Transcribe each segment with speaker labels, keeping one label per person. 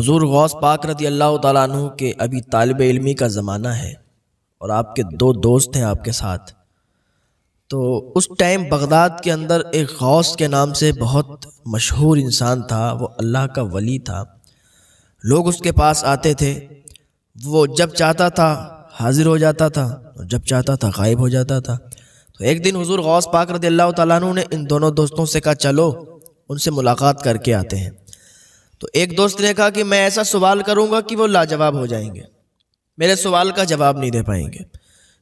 Speaker 1: حضور غوث پاک رضی اللہ تعالیٰ عنہ کے ابھی طالب علمی کا زمانہ ہے اور آپ کے دو دوست ہیں آپ کے ساتھ. تو اس ٹائم بغداد کے اندر ایک غوث کے نام سے بہت مشہور انسان تھا، وہ اللہ کا ولی تھا. لوگ اس کے پاس آتے تھے، وہ جب چاہتا تھا حاضر ہو جاتا تھا اور جب چاہتا تھا غائب ہو جاتا تھا. تو ایک دن حضور غوث پاک رضی اللہ تعالیٰ عنہ نے ان دونوں دوستوں سے کہا چلو ان سے ملاقات کر کے آتے ہیں. تو ایک دوست نے کہا کہ میں ایسا سوال کروں گا کہ وہ لاجواب ہو جائیں گے، میرے سوال کا جواب نہیں دے پائیں گے.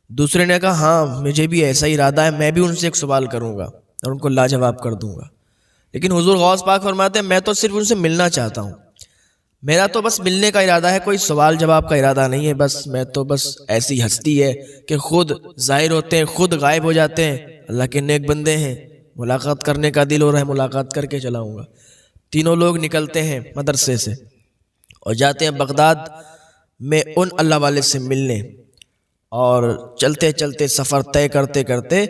Speaker 1: دوسرے نے کہا ہاں مجھے بھی ایسا ہی ارادہ ہے، میں بھی ان سے ایک سوال کروں گا اور ان کو لاجواب کر دوں گا. لیکن حضور غوث پاک فرماتے ہیں میں تو صرف ان سے ملنا چاہتا ہوں، میرا تو بس ملنے کا ارادہ ہے، کوئی سوال جواب کا ارادہ نہیں ہے. میں تو بس ایسی ہستی ہے کہ خود ظاہر ہوتے ہیں خود غائب ہو جاتے ہیں. اللہ کے نیک بندے ہیں، ملاقات کرنے کا دل ہو رہا ہے ملاقات کر کے چلا ہوں گا. تینوں لوگ نکلتے ہیں مدرسے سے اور جاتے ہیں بغداد میں ان اللہ والے سے ملنے، اور چلتے چلتے سفر طے کرتے کرتے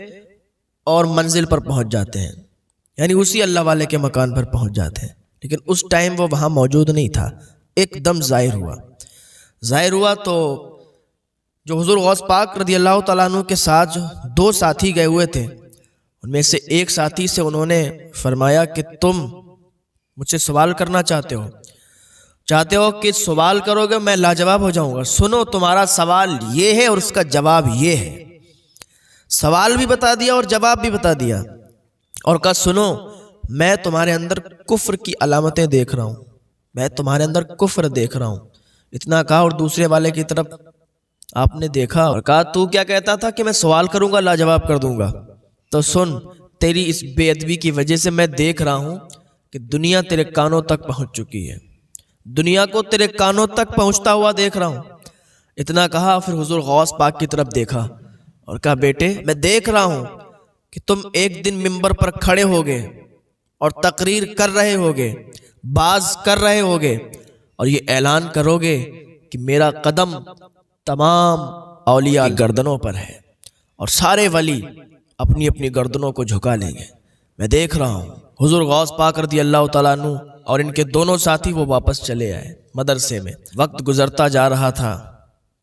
Speaker 1: اور منزل پر پہنچ جاتے ہیں، یعنی اسی اللہ والے کے مکان پر پہنچ جاتے ہیں. لیکن اس ٹائم وہ وہاں موجود نہیں تھا، ایک دم ظاہر ہوا. تو جو حضور غوث پاک رضی اللہ تعالیٰ عنہ کے ساتھ جو دو ساتھی گئے ہوئے تھے، ان میں سے ایک ساتھی سے انہوں نے فرمایا کہ تم مجھ سے سوال کرنا چاہتے ہو کہ سوال کرو گے میں لاجواب ہو جاؤں گا. سنو تمہارا سوال یہ ہے اور اس کا جواب یہ ہے. سوال بھی بتا دیا اور جواب بھی بتا دیا اور کہا سنو میں تمہارے اندر کفر کی علامتیں دیکھ رہا ہوں، میں تمہارے اندر کفر دیکھ رہا ہوں. اتنا کہا اور دوسرے والے کی طرف آپ نے دیکھا اور کہا تو کیا کہتا تھا کہ میں سوال کروں گا لاجواب کر دوں گا. تو سن تیری اس بے ادبی کی وجہ سے میں دیکھ رہا ہوں کہ دنیا تیرے کانوں تک پہنچ چکی ہے، دنیا کو تیرے کانوں تک پہنچتا ہوا دیکھ رہا ہوں. اتنا کہا پھر حضور غوث پاک کی طرف دیکھا اور کہا بیٹے میں دیکھ رہا ہوں کہ تم ایک دن منبر پر کھڑے ہوگے اور تقریر کر رہے ہوگے، باز کر رہے ہوگے اور یہ اعلان کرو گے کہ میرا قدم تمام اولیاء کی گردنوں پر ہے اور سارے ولی اپنی اپنی گردنوں کو جھکا لیں گے. میں دیکھ رہا ہوں. حضور غوث پاک رضی اللہ تعالیٰ عنہ اور ان کے دونوں ساتھی وہ واپس چلے آئے مدرسے میں. وقت گزرتا جا رہا تھا،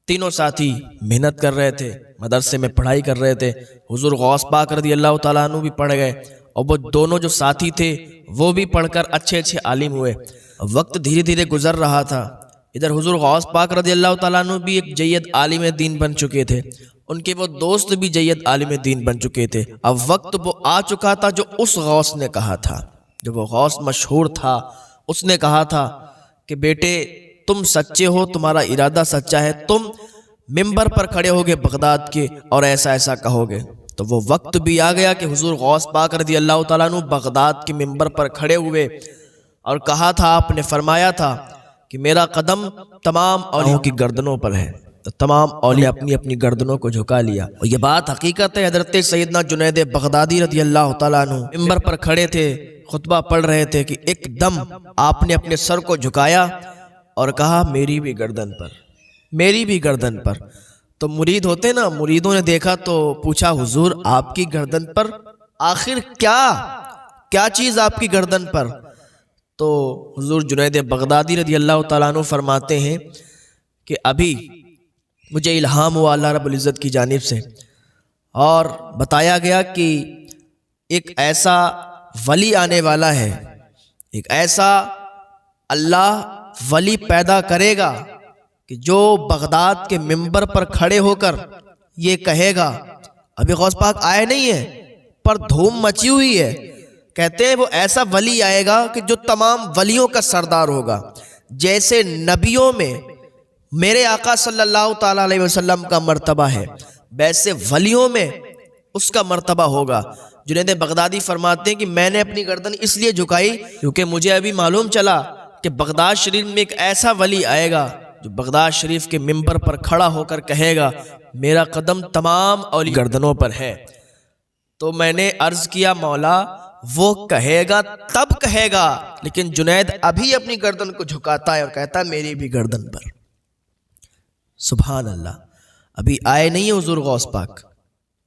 Speaker 1: تینوں ساتھی محنت کر رہے تھے، مدرسے میں پڑھائی کر رہے تھے. حضور غوث پاک رضی اللہ تعالیٰ عنہ بھی پڑھ گئے اور وہ دونوں جو ساتھی تھے وہ بھی پڑھ کر اچھے عالم ہوئے. وقت دھیرے دھیرے گزر رہا تھا. ادھر حضور غوث پاک رضی اللہ تعالیٰ عنہ بھی ایک جید عالم دین بن چکے تھے، ان کے وہ دوست بھی جید عالم دین بن چکے تھے. اب وقت وہ آ چکا تھا جو اس غوث نے کہا تھا، جو وہ غوث مشہور تھا، اس نے کہا تھا کہ بیٹے تم سچے ہو، تمہارا ارادہ سچا ہے، تم منبر پر کھڑے ہوگے بغداد کے اور ایسا ایسا کہو گے. تو وہ وقت بھی آ گیا کہ حضور غوث پاک رضی اللہ تعالیٰ عنہ بغداد کے منبر پر کھڑے ہوئے اور کہا تھا، آپ نے فرمایا تھا کہ میرا قدم تمام اولیاء کی گردنوں پر ہے. تو تمام اولیاء اپنی اپنی گردنوں کو جھکا لیا اور یہ بات حقیقت ہے. حضرت سیدنا جنید بغدادی رضی اللہ تعالیٰ عنہ منبر پر کھڑے تھے، خطبہ پڑھ رہے تھے کہ ایک دم آپ نے اپنے سر کو جھکایا اور کہا میری بھی گردن پر، میری بھی گردن پر. تو مرید ہوتے نا، مریدوں نے دیکھا تو پوچھا حضور آپ کی گردن پر آخر کیا چیز آپ کی گردن پر؟ تو حضور جنید بغدادی رضی اللہ تعالیٰ عنہ فرماتے ہیں کہ ابھی مجھے الہام ہوا اللہ رب العزت کی جانب سے اور بتایا گیا کہ ایک ایسا ولی آنے والا ہے، ایک ایسا اللہ ولی پیدا کرے گا کہ جو بغداد کے منبر پر کھڑے ہو کر یہ کہے گا. ابھی غوث پاک آئے نہیں ہیں پر دھوم مچی ہوئی ہے. کہتے ہیں وہ ایسا ولی آئے گا کہ جو تمام ولیوں کا سردار ہوگا. جیسے نبیوں میں میرے آقا صلی اللہ تعالیٰ علیہ وسلم کا مرتبہ ہے، ویسے ولیوں میں اس کا مرتبہ ہوگا. جنید بغدادی فرماتے ہیں کہ میں نے اپنی گردن اس لیے جھکائی کیونکہ مجھے ابھی معلوم چلا کہ بغداد شریف میں ایک ایسا ولی آئے گا جو بغداد شریف کے منبر پر کھڑا ہو کر کہے گا میرا قدم تمام اولیاء گردنوں پر ہے. تو میں نے عرض کیا مولا وہ کہے گا تب کہے گا، لیکن جنید ابھی اپنی گردن کو جھکاتا ہے اور کہتا ہے میری بھی گردن پر. سبحان اللہ. ابھی آئے نہیں ہیں حضور غوث پاک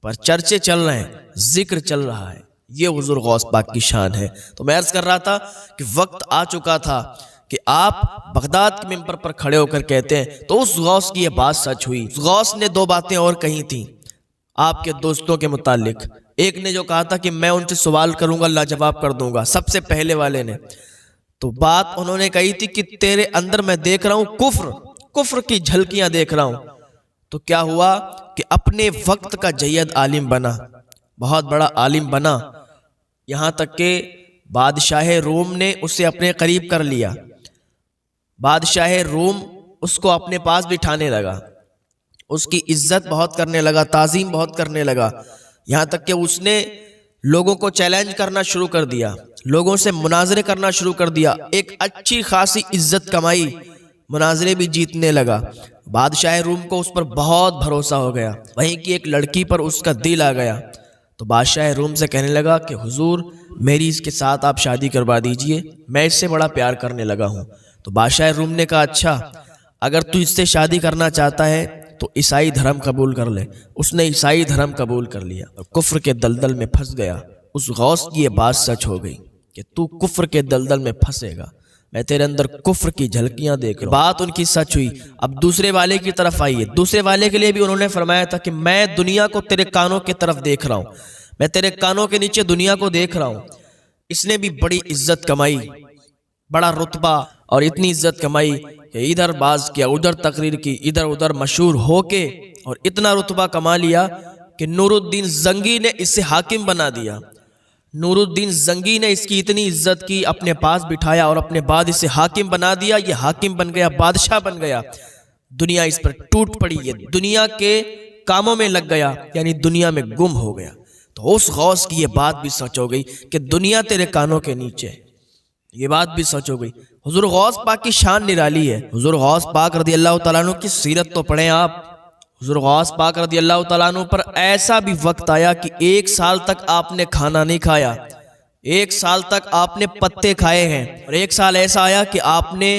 Speaker 1: پر چرچے چل رہے ہیں، ذکر چل رہا ہے. یہ حضور غوث پاک کی شان ہے. تو میں عرض کر رہا تھا کہ وقت آ چکا تھا کہ آپ بغداد کے ممبر پر کھڑے ہو کر کہتے ہیں تو اس غوث کی یہ بات سچ ہوئی۔ اس غوث نے دو باتیں اور کہی تھیں آپ کے دوستوں کے متعلق۔ ایک نے جو کہا تھا کہ میں ان سے سوال کروں گا، لاجواب کر دوں گا، سب سے پہلے والے نے تو بات انہوں نے کہی تھی کہ تیرے اندر میں دیکھ رہا ہوں کفر کی جھلکیاں دیکھ رہا ہوں۔ تو کیا ہوا کہ اپنے وقت کا جید عالم بنا، بہت بڑا عالم بنا، یہاں تک کہ بادشاہ روم نے اسے اپنے قریب کر لیا۔ بادشاہ روم اس کو اپنے پاس بٹھانے لگا، اس کی عزت بہت کرنے لگا، تعظیم بہت کرنے لگا، یہاں تک کہ اس نے لوگوں کو چیلنج کرنا شروع کر دیا، لوگوں سے مناظرے کرنا شروع کر دیا، ایک اچھی خاصی عزت کمائی، مناظرے بھی جیتنے لگا۔ بادشاہ روم کو اس پر بہت بھروسہ ہو گیا، وہیں کی ایک لڑکی پر اس کا دل آ گیا تو بادشاہ روم سے کہنے لگا کہ حضور میری اس کے ساتھ آپ شادی کروا دیجئے، میں اس سے بڑا پیار کرنے لگا ہوں۔ تو بادشاہ روم نے کہا اچھا اگر تو اس سے شادی کرنا چاہتا ہے تو عیسائی دھرم قبول کر لے۔ اس نے عیسائی دھرم قبول کر لیا اور کفر کے دلدل میں پھنس گیا۔ اس غوث کی یہ بات سچ ہو گئی کہ تو کفر کے دلدل میں پھنسے گا، میں تیرے اندر کفر کی جھلکیاں دیکھ رہا ہوں۔ بات ان کی سچ ہوئی۔ اب دوسرے والے کی طرف آئیے، دوسرے والے کے لیے بھی انہوں نے فرمایا تھا کہ میں دنیا کو تیرے کانوں کی طرف دیکھ رہا ہوں، میں تیرے کانوں کے نیچے دنیا کو دیکھ رہا ہوں۔ اس نے بھی بڑی عزت کمائی، بڑا رتبہ، اور اتنی عزت کمائی کہ ادھر باز کیا، ادھر تقریر کی، ادھر ادھر مشہور ہو کے، اور اتنا رتبہ کما لیا کہ نور الدین زنگی نے اسے حاکم بنا دیا۔ نور الدین زنگی نے اس کی اتنی عزت کی، اپنے پاس بٹھایا اور اپنے بعد اسے حاکم بنا دیا۔ یہ حاکم بن گیا، بادشاہ بن گیا، دنیا اس پر ٹوٹ پڑی، یہ دنیا کے کاموں میں لگ گیا، یعنی دنیا میں گم ہو گیا۔ تو اس غوث کی یہ بات بھی سچ ہو گئی کہ دنیا تیرے کانوں کے نیچے ہے، یہ بات بھی سچ ہو گئی۔ حضور غوث پاک کی شان نرالی ہے۔ حضور غوث پاک رضی اللہ تعالیٰ عنہ کی سیرت تو پڑھیں آپ۔ حضور غوث پاک رضی اللہ تعالیٰ عنہ پر ایسا بھی وقت آیا کہ 1 سال تک آپ نے کھانا نہیں کھایا، 1 سال تک آپ نے پتے کھائے ہیں، اور 1 سال ایسا آیا کہ آپ نے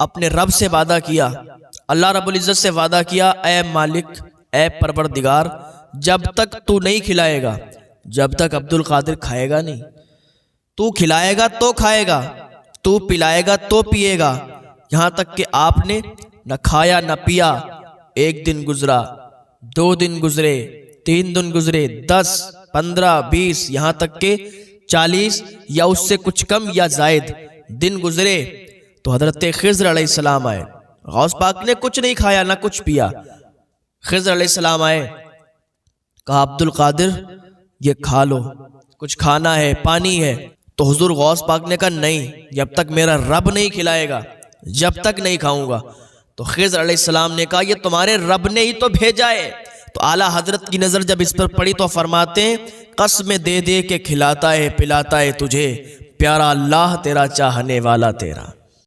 Speaker 1: اپنے رب سے وعدہ کیا، اللہ رب العزت سے وعدہ کیا، اے مالک، اے پروردگار، جب تک تو نہیں کھلائے گا، جب تک عبد القادر کھائے گا نہیں، تو کھلائے گا تو کھائے گا، تو پلائے گا تو پیے گا۔ یہاں تک کہ آپ نے نہ کھایا نہ پیا، 1 دن گزرا، 2 دن گزرے، 3 دن گزرے، 10، 15، 20، یہاں تک کہ 40 یا اس سے کچھ کم یا زائد دن گزرے تو حضرت خضر علیہ السلام آئے۔ غوث پاک نے کچھ نہیں کھایا نہ کچھ پیا۔ خضر علیہ السلام آئے، کہا عبد القادر یہ کھا لو، کچھ کھانا ہے، پانی ہے۔ تو حضور غوث پاک نے کہا نہیں، جب تک میرا رب نہیں کھلائے گا جب تک نہیں کھاؤں گا۔ تو خضر علیہ السلام نے کہا یہ تمہارے رب نے ہی تو بھیجا ہے۔ تو اعلیٰ حضرت کی نظر جب اس پر پڑی تو فرماتے ہیں قسم دے دے کے کھلاتا ہے پلاتا ہے تجھے، پیارا اللہ تیرا چاہنے والا تیرا۔